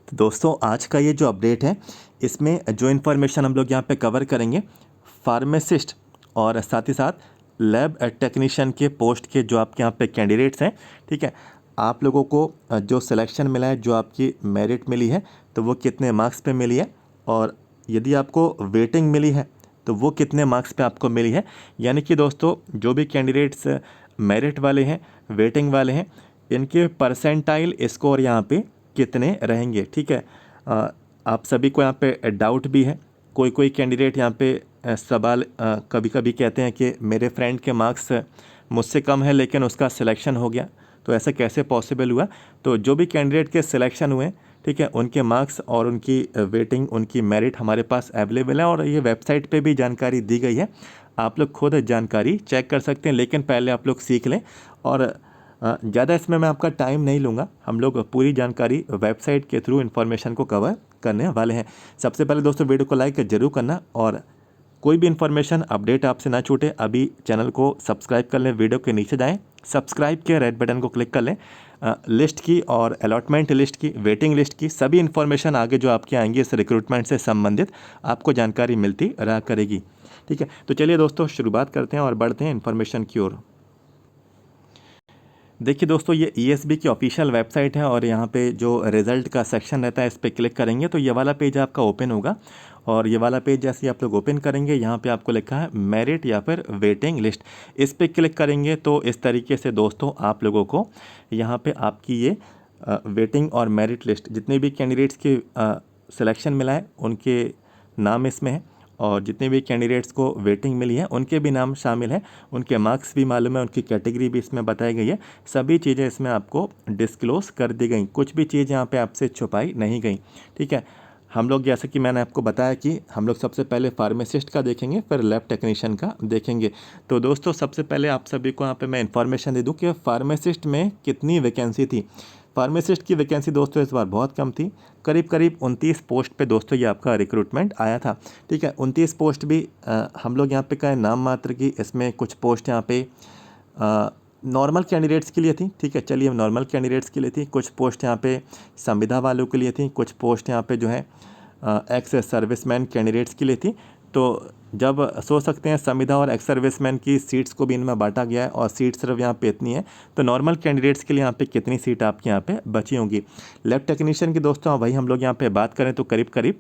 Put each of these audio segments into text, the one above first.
तो दोस्तों आज का ये जो अपडेट है इसमें जो इन्फॉर्मेशन हम लोग यहाँ पे कवर करेंगे फार्मासिस्ट और साथ ही साथ लैब टेक्नीशियन के पोस्ट के जो आपके यहाँ पे कैंडिडेट्स हैं। ठीक है, आप लोगों को जो सिलेक्शन मिला है, जो आपकी मेरिट मिली है, तो वो कितने मार्क्स पे मिली है, और यदि आपको वेटिंग मिली है तो वो कितने मार्क्स पे आपको मिली है। यानी कि दोस्तों जो भी कैंडिडेट्स मेरिट वाले हैं, वेटिंग वाले हैं, इनके परसेंटाइल स्कोर यहाँ पे कितने रहेंगे। ठीक है, आप सभी को यहाँ पे डाउट भी है। कोई कोई कैंडिडेट यहाँ पे सवाल कभी कभी कहते हैं कि मेरे फ्रेंड के मार्क्स मुझसे कम है लेकिन उसका सिलेक्शन हो गया, तो ऐसा कैसे पॉसिबल हुआ। तो जो भी कैंडिडेट के सिलेक्शन हुए, ठीक है, उनके मार्क्स और उनकी वेटिंग, उनकी मेरिट हमारे पास अवेलेबल है और ये वेबसाइट पे भी जानकारी दी गई है। आप लोग खुद जानकारी चेक कर सकते हैं, लेकिन पहले आप लोग सीख लें। और ज़्यादा इसमें मैं आपका टाइम नहीं लूँगा, हम लोग पूरी जानकारी वेबसाइट के थ्रू इन्फॉर्मेशन को कवर करने वाले हैं। सबसे पहले दोस्तों वीडियो को लाइक जरूर करना, और कोई भी इन्फॉर्मेशन अपडेट आपसे ना छूटे अभी चैनल को सब्सक्राइब कर लें। वीडियो के नीचे जाएं, सब्सक्राइब के रेड बटन को क्लिक कर लें। लिस्ट की और अलॉटमेंट लिस्ट की, वेटिंग लिस्ट की सभी इन्फॉर्मेशन आगे जो आपके आएंगी इस रिक्रूटमेंट से संबंधित आपको जानकारी मिलती रहा करेगी। ठीक है, तो चलिए दोस्तों शुरुआत करते हैं और बढ़ते हैं इन्फॉर्मेशन की ओर। देखिए दोस्तों, ये ईएसबी की ऑफिशियल वेबसाइट है और यहाँ पे जो रिज़ल्ट का सेक्शन रहता है इस पर क्लिक करेंगे तो ये वाला पेज आपका ओपन होगा। और ये वाला पेज जैसे ही आप लोग ओपन करेंगे, यहाँ पे आपको लिखा है मेरिट या फिर वेटिंग लिस्ट। इस पर क्लिक करेंगे तो इस तरीके से दोस्तों आप लोगों को यहाँ पे आपकी ये वेटिंग और मेरिट लिस्ट, जितने भी कैंडिडेट्स के सिलेक्शन मिला है उनके नाम इसमें है, और जितने भी कैंडिडेट्स को वेटिंग मिली है उनके भी नाम शामिल हैं, उनके मार्क्स भी मालूम है, उनकी कैटेगरी भी इसमें बताई गई है। सभी चीज़ें इसमें आपको डिस्क्लोज़ कर दी गई, कुछ भी चीज़ यहाँ पे आपसे छुपाई नहीं गई। ठीक है, हम लोग जैसे कि मैंने आपको बताया कि हम लोग सबसे पहले फार्मासिस्ट का देखेंगे, फिर लैब टेक्नीशियन का देखेंगे। तो दोस्तों सबसे पहले आप सभी को यहाँ पे मैं इन्फॉर्मेशन दे दूँ कि फार्मासिस्ट में कितनी वैकेंसी थी। फार्मासिस्ट की वैकेंसी दोस्तों इस बार बहुत कम थी, करीब करीब 29 पोस्ट पे दोस्तों ये आपका रिक्रूटमेंट आया था। ठीक है, 29 पोस्ट भी हम लोग यहाँ पे कहें नाम मात्र की, इसमें कुछ पोस्ट यहाँ पे नॉर्मल कैंडिडेट्स के लिए थी। ठीक है, चलिए नॉर्मल कैंडिडेट्स के लिए थी, कुछ पोस्ट यहाँ पे संविदा वालों के लिए थी, कुछ पोस्ट यहाँ पे जो है एक्स सर्विसमैन कैंडिडेट्स के लिए थी। तो जब सोच सकते हैं संविदा और एक्स सर्विसमैन की सीट्स को भी इनमें बांटा गया है और सीट सिर्फ यहाँ पे इतनी है, तो नॉर्मल कैंडिडेट्स के लिए यहाँ पे कितनी सीट आपके यहाँ पे बची होंगी। लैब टेक्नीशियन की दोस्तों वही हम लोग यहाँ पे बात करें तो करीब करीब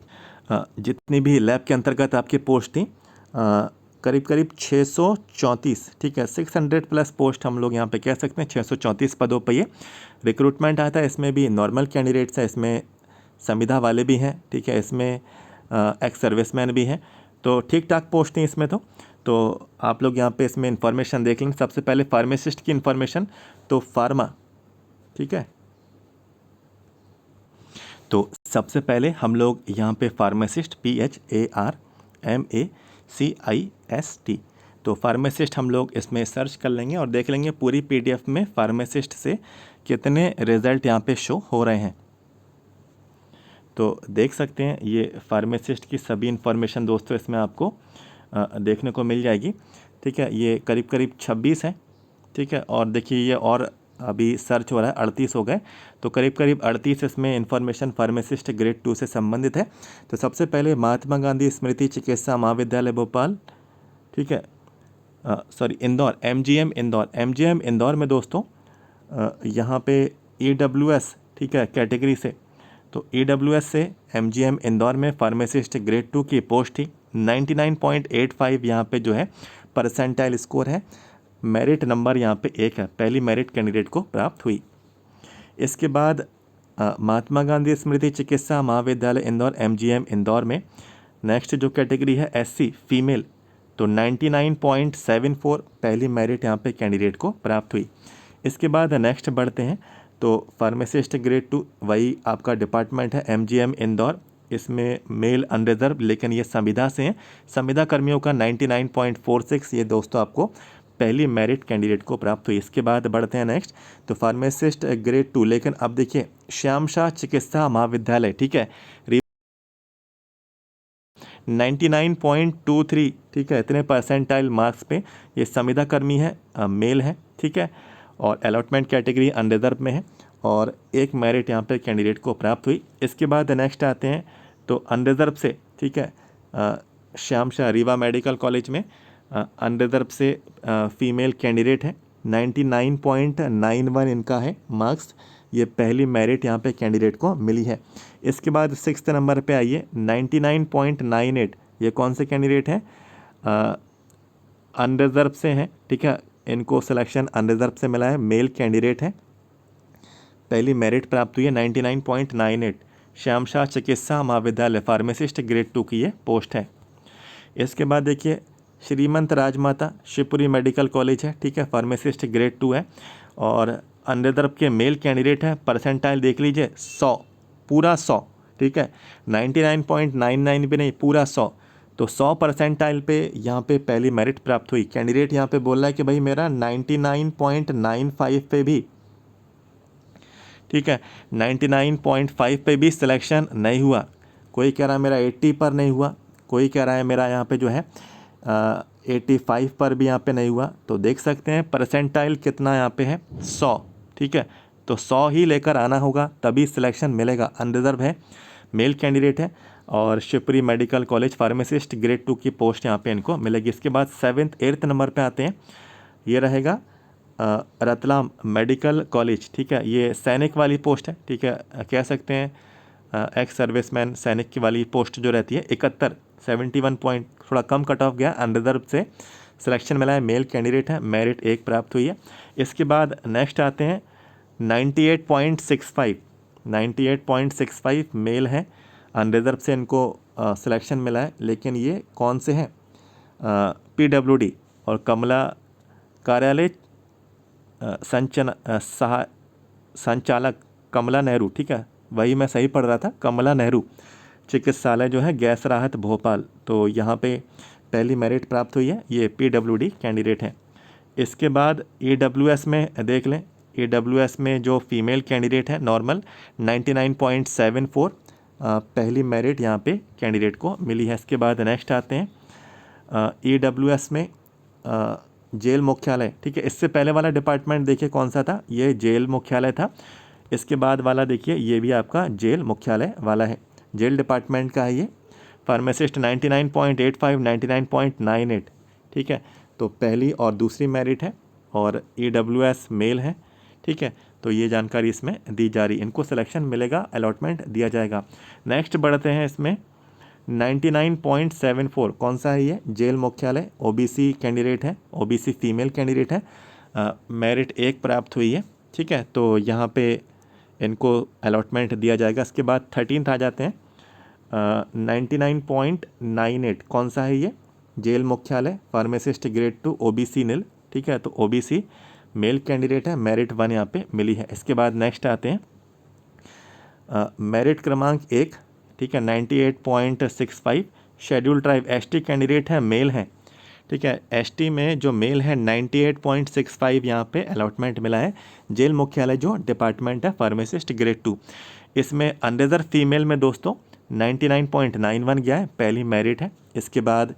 जितनी भी लैब के अंतर्गत आपकी पोस्ट थी करीब करीब 634, ठीक है, 600 प्लस पोस्ट हम लोग यहाँ पे कह सकते हैं। 634 पदों पर ये रिक्रूटमेंट आया था। इसमें भी नॉर्मल कैंडिडेट्स है, इसमें संविदा वाले भी हैं, ठीक है, इसमें एक्स सर्विसमैन भी हैं, तो ठीक ठाक पोस्ट हैं इसमें। तो आप लोग यहाँ पे इसमें इंफॉर्मेशन देख लें। सबसे पहले फार्मासिस्ट की इंफॉर्मेशन, तो फार्मा, ठीक है, तो सबसे पहले हम लोग यहाँ पे फार्मासिस्ट PHARMACIST, तो फार्मासिस्ट हम लोग इसमें सर्च कर लेंगे और देख लेंगे पूरी PDF में फार्मासिस्ट से कितने रिज़ल्ट यहाँ पे शो हो रहे हैं। तो देख सकते हैं ये फार्मासिस्ट की सभी इन्फॉर्मेशन दोस्तों इसमें आपको देखने को मिल जाएगी। ठीक है, ये करीब करीब 26 है। ठीक है, और देखिए ये और अभी सर्च हो रहा है, 38 हो गए, तो करीब करीब 38 इसमें इन्फॉर्मेशन फार्मासिस्ट ग्रेड 2 से संबंधित है। तो सबसे पहले महात्मा गांधी स्मृति चिकित्सा महाविद्यालय भोपाल, ठीक है, सॉरी इंदौर, MGM इंदौर में दोस्तों यहाँ पे EWS, ठीक है, कैटेगरी से, तो EWS से MGM इंदौर में फार्मासिस्ट ग्रेड 2 की पोस्ट थी। 99.85 यहाँ पे जो है परसेंटाइल स्कोर है। मेरिट नंबर यहाँ पे 1 है, पहली मेरिट कैंडिडेट को प्राप्त हुई। इसके बाद महात्मा गांधी स्मृति चिकित्सा महाविद्यालय इंदौर MGM इंदौर में नेक्स्ट जो कैटेगरी है SC फीमेल, तो 99.74 पहली मेरिट यहाँ पे कैंडिडेट को प्राप्त हुई। इसके बाद नेक्स्ट बढ़ते हैं, तो फार्मासिस्ट ग्रेड 2 वही आपका डिपार्टमेंट है MGM इंदौर, इसमें मेल अनरिजर्व, लेकिन ये संविदा से हैं। संविदा कर्मियों का 99.46 ये दोस्तों आपको पहली मेरिट कैंडिडेट को प्राप्त हुई। इसके बाद बढ़ते हैं नेक्स्ट, तो फार्मासिस्ट ग्रेड 2, लेकिन अब देखिए श्याम शाह चिकित्सा महाविद्यालय, ठीक है, 99.23, ठीक है, इतने परसेंटाइल मार्क्स पे ये संविदा कर्मी है, मेल है, ठीक है, और अलॉटमेंट कैटेगरी अनरिजर्व में है। और 1 मेरिट यहाँ पे कैंडिडेट को प्राप्त हुई। इसके बाद नेक्स्ट आते हैं तो अनरिजर्व से, ठीक है, श्याम शाह रीवा मेडिकल कॉलेज में अनरिजर्व से फीमेल कैंडिडेट है, 99.91 इनका है मार्क्स। ये पहली मेरिट यहाँ पे कैंडिडेट को मिली है। इसके बाद 6th नंबर पे आइए, 99.98, ये कौन से कैंडिडेट हैं, अनरिजर्व से हैं, ठीक है, इनको सिलेक्शन अनरिजर्व से मिला है, मेल कैंडिडेट है, पहली मेरिट प्राप्त हुई है, 99.98, श्याम शाह चिकित्सा महाविद्यालय फार्मासिस्ट ग्रेड 2 की ये पोस्ट है। इसके बाद देखिए श्रीमंत राजमाता शिवपुरी मेडिकल कॉलेज है, ठीक है, फार्मासिस्ट ग्रेड 2 है और अनरिजर्व के मेल कैंडिडेट है। परसेंटाइल देख लीजिए 100, पूरा 100, ठीक है, 99.99 भी नहीं, पूरा 100। तो 100 परसेंटाइल पे यहाँ पे पहली मेरिट प्राप्त हुई। कैंडिडेट यहाँ पे बोल रहा है कि भाई मेरा 99.95 पे भी, ठीक है, 99.5 पे भी सिलेक्शन नहीं हुआ। कोई कह रहा है मेरा 80 पर नहीं हुआ, कोई कह रहा है मेरा यहाँ पे जो है 85 पर भी यहाँ पे नहीं हुआ। तो देख सकते हैं परसेंटाइल कितना यहाँ पे है, 100, ठीक है। तो 100 ही लेकर आना होगा तभी सिलेक्शन मिलेगा। अनरिजर्व है, मेल कैंडिडेट है और Shivpuri medical college pharmacist grade 2 की पोस्ट यहाँ पे इनको मिलेगी। इसके बाद 7th 8th नंबर पे आते हैं, ये रहेगा रतलाम मेडिकल कॉलेज, ठीक है, ये सैनिक वाली पोस्ट है, ठीक है, कह सकते हैं एक्स सर्विसमैन सैनिक की वाली पोस्ट जो रहती है। 71 पॉइंट, थोड़ा कम कट ऑफ गया, अनरिजर्व से सिलेक्शन मिला है, मेल कैंडिडेट है, मेरिट 1 प्राप्त हुई है। इसके बाद नेक्स्ट आते हैं 98.65 मेल है, अनरिजर्व से इनको सिलेक्शन मिला है, लेकिन ये कौन से हैं, PWD और कमला कार्यालय संचालक कमला नेहरू, ठीक है, वही मैं सही पढ़ रहा था, कमला नेहरू चिकित्सालय जो है गैस राहत भोपाल। तो यहाँ पे पहली मेरिट प्राप्त हुई है, ये PWD कैंडिडेट है। इसके बाद AWS में देख लें, AWS में जो फीमेल कैंडिडेट है नॉर्मल 99.74, पहली मेरिट यहाँ पे कैंडिडेट को मिली है। इसके बाद नेक्स्ट आते हैं AWS में जेल मुख्यालय, ठीक है, इससे पहले वाला डिपार्टमेंट देखिए कौन सा था, ये जेल मुख्यालय था। इसके बाद वाला देखिए ये भी आपका जेल मुख्यालय वाला है, जेल डिपार्टमेंट का है ये। फार्मासिस्ट 99.85, 99.98, ठीक है, तो पहली और दूसरी मेरिट है और AWS मेल है, ठीक है। तो ये जानकारी इसमें दी जा रही, इनको सिलेक्शन मिलेगा, अलॉटमेंट दिया जाएगा। नेक्स्ट बढ़ते हैं, इसमें 99.74 कौन सा है, ये जेल मुख्यालय, OBC कैंडिडेट है, OBC फीमेल कैंडिडेट है, मेरिट 1 प्राप्त हुई है, ठीक है। तो यहाँ पे इनको अलॉटमेंट दिया जाएगा। इसके बाद 13th आ जाते हैं, 99.98 कौन सा है, ये जेल मुख्यालय फार्मासिस्ट ग्रेड 2 OBC नील, ठीक है, तो OBC मेल कैंडिडेट है, मेरिट 1 यहाँ पे मिली है। इसके बाद नेक्स्ट आते हैं मेरिट क्रमांक 1, ठीक है, 98.65 शेड्यूल ट्राइब ST कैंडिडेट है, मेल है, ठीक है, ST में जो मेल है 98.65 यहाँ पे अलॉटमेंट मिला है। जेल मुख्यालय जो डिपार्टमेंट है फार्मासिस्ट ग्रेड 2, इसमें अनरिजर्व फीमेल में दोस्तों 99.91 गया है, पहली मेरिट है। इसके बाद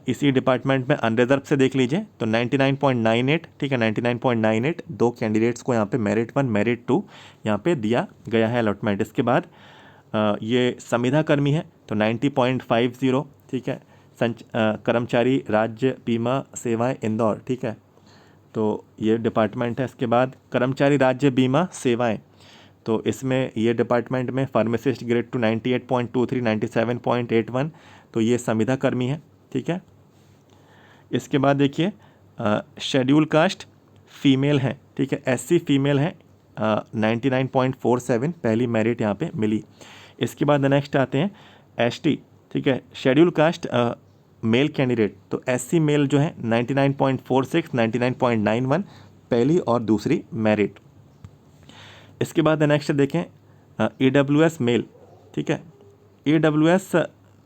इसी डिपार्टमेंट में अनरिजर्व से देख लीजिए तो 99.98, ठीक है, 99.98 दो कैंडिडेट्स को यहाँ पे मेरिट 1 मेरिट 2 यहाँ पे दिया गया है अलॉटमेंट। इसके बाद ये संविदा कर्मी है तो 90.50, ठीक है, कर्मचारी राज्य बीमा सेवाएं इंदौर, ठीक है, तो ये डिपार्टमेंट है। इसके बाद कर्मचारी राज्य बीमा सेवाएं, तो इसमें ये डिपार्टमेंट में फार्मासिस्ट ग्रेड 2 98.23, 97.81, तो ये संविदा कर्मी है, ठीक है। इसके बाद देखिए शेड्यूल कास्ट फीमेल है, ठीक है, SC फीमेल है, 99.47 पहली मेरिट यहाँ पे मिली। इसके बाद नेक्स्ट आते हैं ST, ठीक है, शेड्यूल कास्ट मेल कैंडिडेट, तो SC मेल जो है 99.46, 99.91 पहली और दूसरी मेरिट। इसके बाद नेक्स्ट देखें AWS मेल, ठीक है, AWS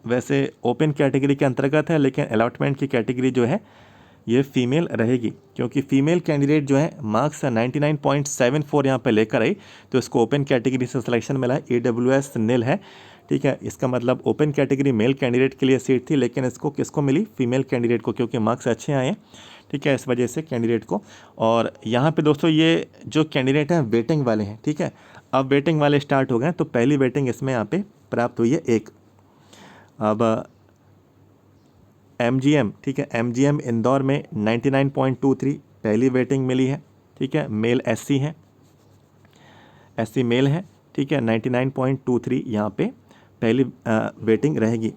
वैसे ओपन कैटेगरी के अंतर्गत है, लेकिन अलॉटमेंट की कैटेगरी जो है ये फीमेल रहेगी, क्योंकि फीमेल कैंडिडेट जो है मार्क्स 99.74 यहाँ पे लेकर आई, तो इसको ओपन कैटेगरी से सिलेक्शन मिला है। AWS नील है, ठीक है। इसका मतलब ओपन कैटेगरी मेल कैंडिडेट के लिए सीट थी, लेकिन इसको किसको मिली? फीमेल कैंडिडेट को, क्योंकि मार्क्स अच्छे आए हैं, ठीक है, इस वजह से कैंडिडेट को। और यहाँ पे दोस्तों ये जो कैंडिडेट हैं वेटिंग वाले हैं, ठीक है। अब वेटिंग वाले स्टार्ट हो गए, तो पहली वेटिंग इसमें यहाँ पे प्राप्त हुई है 1। अब MGM, ठीक है, MGM इंदौर में 99.23 पहली वेटिंग मिली है, ठीक है। मेल SC है, SC मेल है, ठीक है। 99.23 यहाँ पे पहली वेटिंग रहेगी।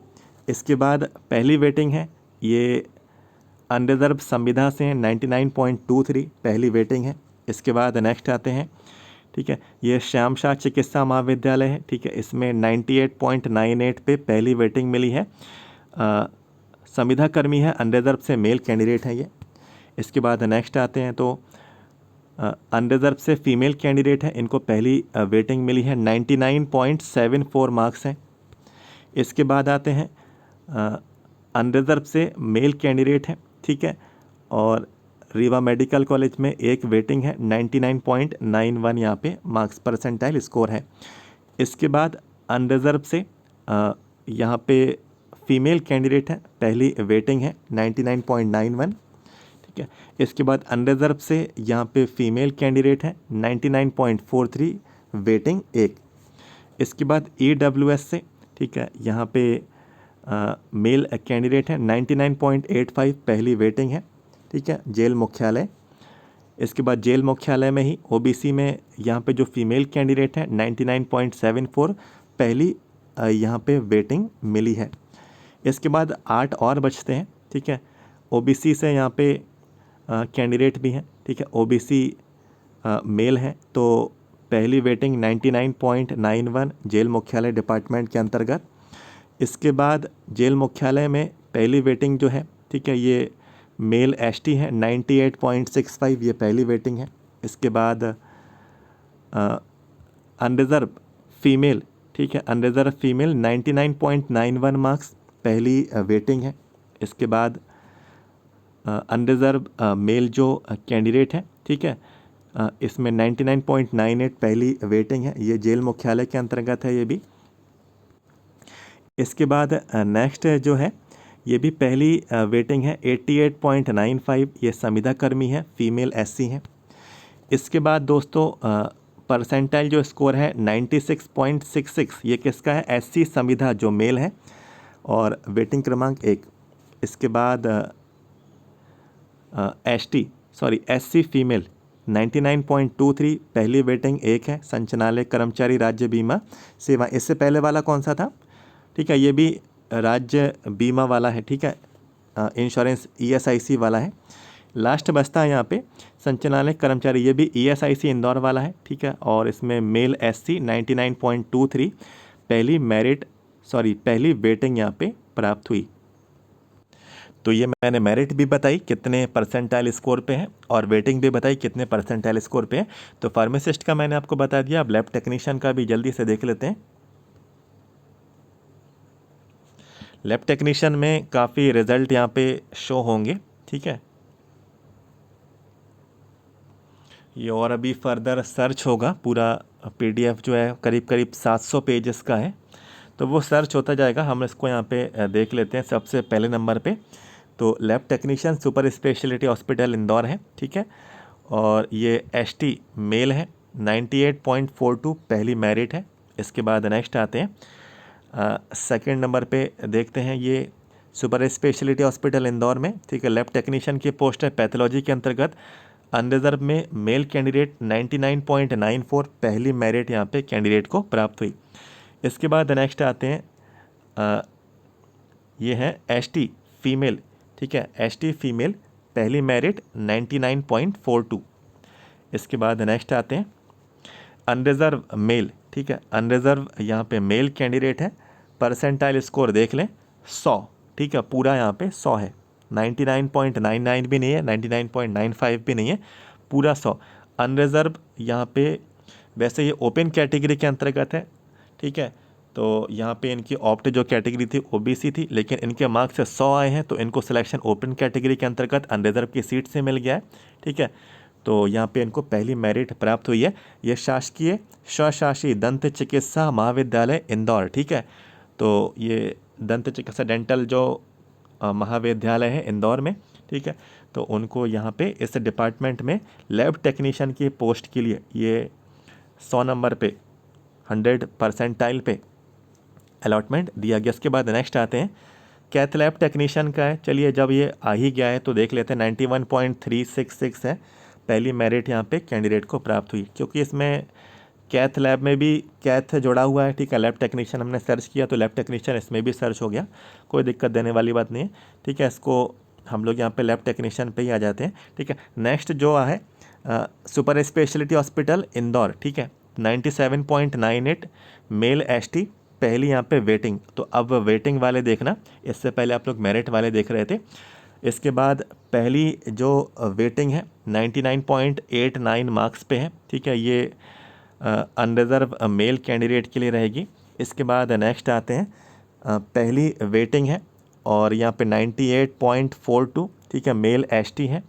इसके बाद पहली वेटिंग है ये अनरिजर्व संविदा से 99.23 पहली वेटिंग है। इसके बाद नेक्स्ट आते हैं, ठीक है, ये श्याम शाह चिकित्सा महाविद्यालय है, ठीक है, इसमें 98.98 पे पहली वेटिंग मिली है। संविदा कर्मी है, अनरिजर्व से मेल कैंडिडेट है ये। इसके बाद नेक्स्ट आते हैं, तो अनरिजर्व से फीमेल कैंडिडेट है, इनको पहली वेटिंग मिली है, 99.74 मार्क्स हैं। इसके बाद आते हैं अनरिजर्व से मेल कैंडिडेट है, ठीक है, और रीवा मेडिकल कॉलेज में एक वेटिंग है, 99.91 यहाँ पे मार्क्स परसेंटाइल स्कोर है। इसके बाद अनरिजर्व से यहाँ पे फीमेल कैंडिडेट है, पहली वेटिंग है 99.91, ठीक है। इसके बाद अनरिजर्व से यहाँ पे फीमेल कैंडिडेट है 99.43 वेटिंग 1। इसके बाद AWS से, ठीक है, यहाँ पे मेल कैंडिडेट है 99.85 पहली वेटिंग है, ठीक है, जेल मुख्यालय। इसके बाद जेल मुख्यालय में ही OBC में यहाँ पे जो फीमेल कैंडिडेट है 99.74 पहली यहाँ पे वेटिंग मिली है। इसके बाद 8 और बचते हैं, ठीक है। OBC से यहाँ पे कैंडिडेट भी हैं, ठीक है, OBC मेल है, तो पहली वेटिंग 99.91 जेल मुख्यालय डिपार्टमेंट के अंतर्गत। इसके बाद जेल मुख्यालय में पहली वेटिंग जो है, ठीक है, ये मेल ST है 98.65 ये पहली वेटिंग है। इसके बाद अनरिजर्व फीमेल, ठीक है, अनरिजर्व फीमेल 99.91 मार्क्स पहली वेटिंग है। इसके बाद अनरिजर्व मेल जो कैंडिडेट है, ठीक है, इसमें 99.98 पहली वेटिंग है, ये जेल मुख्यालय के अंतर्गत है ये भी। इसके बाद नेक्स्ट जो है ये भी पहली वेटिंग है 88.95 ये संविदा कर्मी है, फीमेल SC है। इसके बाद दोस्तों परसेंटाइल जो स्कोर है 96.66 ये किसका है? SC संविदा जो मेल है और वेटिंग क्रमांक 1। इसके बाद SC फीमेल 99.23 पहली वेटिंग 1 है, संचालय कर्मचारी राज्य बीमा सेवा। इससे पहले वाला कौन सा था? ठीक है, ये भी राज्य बीमा वाला है, ठीक है, इंश्योरेंस ESIC वाला है। लास्ट बचता है यहाँ पे संचालय कर्मचारी, ये भी ESIC इंदौर वाला है, ठीक है, और इसमें मेल SC 99.23 पहली वेटिंग यहाँ पे प्राप्त हुई। तो ये मैंने मेरिट भी बताई कितने परसेंटाइल स्कोर पे है और वेटिंग भी बताई कितने परसेंटाइल स्कोर पे है। तो फार्मासिस्ट का मैंने आपको बता दिया, अब लैब टेक्नीशियन का भी जल्दी से देख लेते हैं। लैब टेक्नीशियन में काफ़ी रिजल्ट यहाँ पे शो होंगे, ठीक है, ये और अभी फर्दर सर्च होगा। पूरा PDF जो है करीब करीब 700 पेजेस का है, तो वो सर्च होता जाएगा। हम इसको यहाँ पे देख लेते हैं। सबसे पहले नंबर पे तो lab technician super speciality hospital Indore है, ठीक है, और ये ST मेल है, 98.42 पहली मेरिट है। इसके बाद नेक्स्ट आते हैं सेकंड नंबर पे देखते हैं, ये सुपर स्पेशलिटी हॉस्पिटल इंदौर में, ठीक है, लैब टेक्नीशियन की पोस्ट है पैथोलॉजी के अंतर्गत। अनरिजर्व में मेल कैंडिडेट 99.94 पहली मेरिट यहाँ पे कैंडिडेट को प्राप्त हुई। इसके बाद नेक्स्ट आते हैं ये है ST फीमेल, ठीक है, ST फीमेल पहली मेरिट 99.42। इसके बाद नेक्स्ट आते हैं अनरिजर्व मेल, ठीक है, अनरिजर्व यहाँ पे मेल कैंडिडेट है, परसेंटाइल स्कोर देख लें 100, ठीक है, पूरा यहाँ पे 100 है, 99.99 भी नहीं है, 99.95 भी नहीं है, पूरा 100। अनरिजर्व यहाँ पे वैसे ये ओपन कैटेगरी के अंतर्गत है, ठीक है, तो यहाँ पे इनकी ऑप्ट जो कैटेगरी थी ओबीसी थी, लेकिन इनके मार्क्स से 100 आए हैं, तो इनको सिलेक्शन ओपन कैटेगरी के अंतर्गत अनरिजर्व की सीट से मिल गया है। ठीक है, तो यहाँ पे इनको पहली मेरिट प्राप्त हुई है। ये शासकीय स्वशासी दंत चिकित्सा महाविद्यालय इंदौर। ठीक है, तो ये दंत चिकित्सा डेंटल जो महाविद्यालय है इंदौर में। ठीक है, तो उनको यहाँ पे इस डिपार्टमेंट में लैब टेक्नीशियन की पोस्ट के लिए ये 100 नंबर पे 100% पे अलॉटमेंट दिया गया। इसके बाद नेक्स्ट आते हैं कैथ लैब टेक्नीशियन का है। चलिए, जब ये आ ही गया है तो देख लेते हैं। 91.366 है पहली मेरिट यहाँ पे कैंडिडेट को प्राप्त हुई, क्योंकि इसमें कैथ लैब में भी कैथ जुड़ा हुआ है। ठीक है, लैब टेक्नीशियन हमने सर्च किया तो लैब टेक्नीशियन इसमें भी सर्च हो गया, कोई दिक्कत देने वाली बात नहीं है। ठीक है, इसको हम लोग यहाँ पे लैब टेक्नीशियन पे ही आ जाते हैं। ठीक है, नेक्स्ट जो है सुपर स्पेशलिटी हॉस्पिटल इंदौर। ठीक है, 97.98 मेल एसटी पहली यहाँ पे वेटिंग। तो अब वेटिंग वाले देखना, इससे पहले आप लोग मेरिट वाले देख रहे थे। इसके बाद पहली जो वेटिंग है 99.89 मार्क्स पे है। ठीक है, ये अनरिजर्व मेल कैंडिडेट के लिए रहेगी। इसके बाद नेक्स्ट आते हैं पहली वेटिंग है और यहाँ पे 98.42। ठीक है, मेल एसटी है।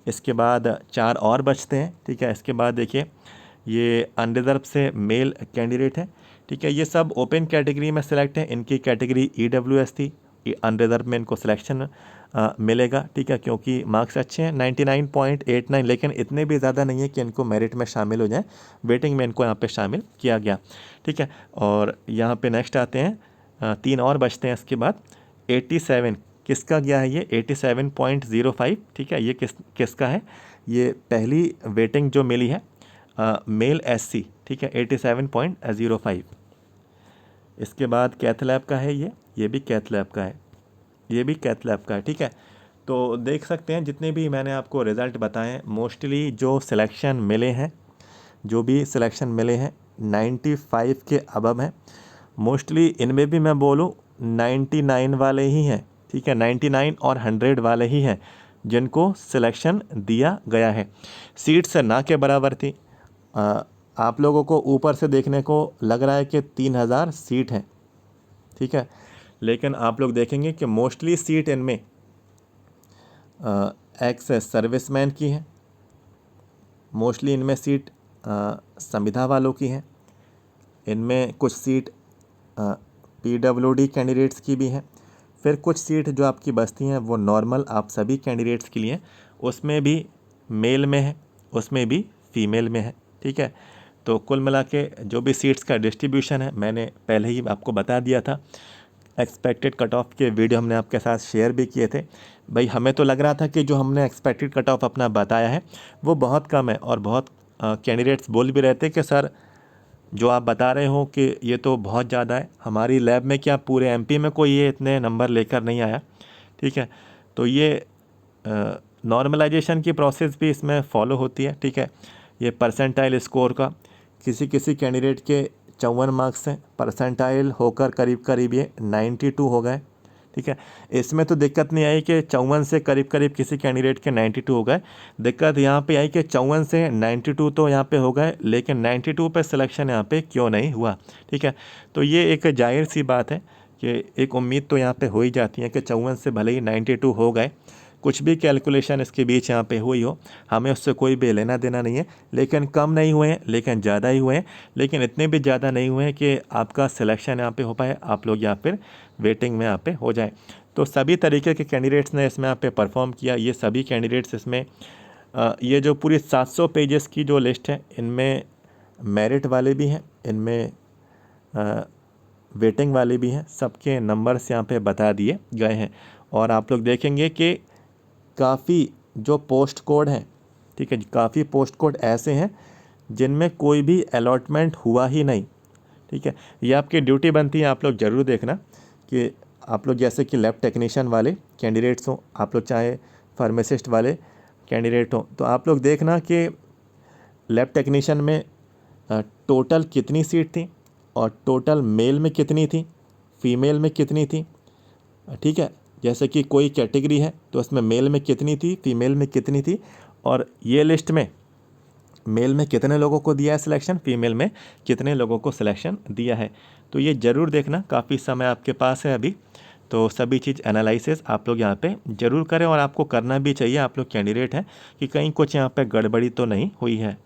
इसके बाद 4 और बचते हैं। ठीक है, इसके बाद देखिए ये अनरिजर्व से मेल कैंडिडेट है। ठीक है, ये सब ओपन कैटेगरी में सेलेक्ट है। इनकी कैटेगरी ईडब्ल्यूएस थी, अनरिजर्व में इनको सिलेक्शन मिलेगा। ठीक है, क्योंकि मार्क्स अच्छे हैं 99.89, लेकिन इतने भी ज़्यादा नहीं है कि इनको मेरिट में शामिल हो जाए। वेटिंग में इनको यहाँ पे शामिल किया गया। ठीक है, और यहाँ पे नेक्स्ट आते हैं 3 और बचते हैं। इसके बाद 87 किसका गया है, ये 87.05। ठीक है, ये किसका है, ये पहली वेटिंग जो मिली है मेल एससी। ठीक है, 87.05। इसके बाद कैथ लैब का है, ये भी कैथ लैब का है, ये भी कैथ लैब का है। ठीक है, तो देख सकते हैं जितने भी मैंने आपको रिज़ल्ट बताए, मोस्टली जो सिलेक्शन मिले हैं, जो भी सिलेक्शन मिले हैं 95 के अबव हैं। मोस्टली इनमें भी मैं बोलूँ 99 वाले ही हैं। ठीक है, 99 और 100 वाले ही हैं जिनको सिलेक्शन दिया गया है। सीट्स ना के बराबर थी। आप लोगों को ऊपर से देखने को लग रहा है कि 3000 सीट हैं। ठीक है, लेकिन आप लोग देखेंगे कि मोस्टली सीट इनमें एक्स सर्विसमैन की है, मोस्टली इनमें सीट संविदा वालों की हैं, इनमें कुछ सीट पीडब्ल्यूडी कैंडिडेट्स की भी हैं, फिर कुछ सीट जो आपकी बचती हैं वो नॉर्मल आप सभी कैंडिडेट्स के लिए, उसमें भी मेल में है, उसमें भी फीमेल में है। ठीक है, तो कुल मिला के जो भी सीट्स का डिस्ट्रीब्यूशन है मैंने पहले ही आपको बता दिया था। एक्सपेक्टेड कट ऑफ के वीडियो हमने आपके साथ शेयर भी किए थे। भाई हमें तो लग रहा था कि जो हमने एक्सपेक्टेड कट ऑफ अपना बताया है वो बहुत कम है, और बहुत कैंडिडेट्स बोल भी रहे थे कि सर जो आप बता रहे हो कि ये तो बहुत ज़्यादा है, हमारी लैब में क्या पूरे एमपी में कोई ये इतने नंबर लेकर नहीं आया। ठीक है, तो ये नॉर्मलाइजेशन की प्रोसेस भी इसमें फॉलो होती है। ठीक है, ये परसेंटाइल स्कोर का किसी किसी कैंडिडेट के 54 मार्क्स हैं, परसेंटाइल होकर करीब करीब ये 92 हो गए। ठीक है, इसमें तो दिक्कत नहीं आई कि 54 से करीब करीब किसी कैंडिडेट के 92 हो गए। दिक्कत यहाँ पे आई कि 54 से 92 तो यहाँ पे हो गए, लेकिन 92 पे सिलेक्शन यहाँ पे क्यों नहीं हुआ। ठीक है, तो ये एक जाहिर सी बात है कि एक उम्मीद तो यहाँ पे हो ही जाती है कि 54 से भले ही 92 हो गए, कुछ भी कैलकुलेशन इसके बीच यहाँ पे हुई हो, हमें उससे कोई भी लेना देना नहीं है। लेकिन कम नहीं हुए हैं, लेकिन ज़्यादा ही हुए हैं, लेकिन इतने भी ज़्यादा नहीं हुए हैं कि आपका सिलेक्शन यहाँ पे हो पाए, आप लोग यहाँ पर वेटिंग में यहाँ पे हो जाए। तो सभी तरीके के कैंडिडेट्स ने इसमें यहाँ पे परफॉर्म किया। ये सभी कैंडिडेट्स इसमें ये जो पूरी 700 पेजेस की जो लिस्ट है, इनमें मेरिट वाले भी हैं, इनमें वेटिंग वाले भी हैं, सबके नंबर्स यहाँ पे बता दिए गए हैं। और आप लोग देखेंगे कि काफ़ी जो पोस्ट कोड हैं, ठीक है, काफ़ी पोस्ट कोड ऐसे हैं जिनमें कोई भी अलॉटमेंट हुआ ही नहीं। ठीक है, ये आपकी ड्यूटी बनती है, आप लोग ज़रूर देखना कि आप लोग जैसे कि लैब टेक्नीशियन वाले कैंडिडेट्स हों, आप लोग चाहे फार्मासिस्ट वाले कैंडिडेट हों, तो आप लोग देखना कि लैब टेक्नीशियन में टोटल कितनी सीट थी और टोटल मेल में कितनी थी, फीमेल में कितनी थी। ठीक है, जैसे कि कोई कैटेगरी है तो उसमें मेल में कितनी थी, फीमेल में कितनी थी। और ये लिस्ट में मेल में कितने लोगों को दिया है सिलेक्शन, फीमेल में कितने लोगों को सिलेक्शन दिया है। तो ये ज़रूर देखना, काफ़ी समय आपके पास है अभी, तो सभी चीज़ एनालिसिस आप लोग यहाँ पे ज़रूर करें और आपको करना भी चाहिए, आप लोग कैंडिडेट हैं, कि कहीं कुछ यहाँ पे गड़बड़ी तो नहीं हुई है।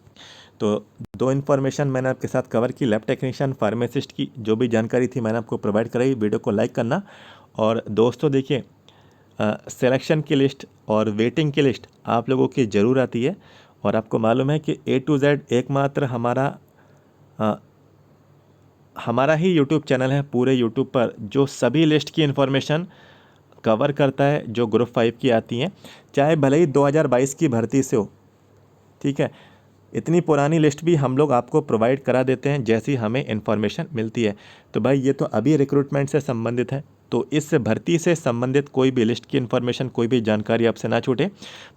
तो 2 इन्फॉर्मेशन मैंने आपके साथ कवर की, लैब टेक्नीशियन, फार्मासिस्ट की जो भी जानकारी थी मैंने आपको प्रोवाइड कराई। वीडियो को लाइक करना। और दोस्तों देखिए, सिलेक्शन की लिस्ट और वेटिंग की लिस्ट आप लोगों की ज़रूर आती है, और आपको मालूम है कि A to Z एकमात्र हमारा ही यूट्यूब चैनल है पूरे यूट्यूब पर जो सभी लिस्ट की इन्फॉर्मेशन कवर करता है, जो ग्रुप 5 की आती हैं, चाहे भले ही 2022 की भर्ती से हो, ठीक है। इतनी पुरानी लिस्ट भी हम लोग आपको प्रोवाइड करा देते हैं जैसी हमें इन्फॉर्मेशन मिलती है। तो भाई ये तो अभी रिक्रूटमेंट से संबंधित है, तो इस भर्ती से संबंधित कोई भी लिस्ट की इन्फॉर्मेशन, कोई भी जानकारी आपसे ना छूटे,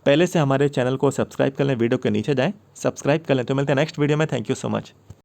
पहले से हमारे चैनल को सब्सक्राइब कर लें, वीडियो के नीचे जाएं, सब्सक्राइब कर लें। तो मिलते हैं नेक्स्ट वीडियो में। Thank you so much.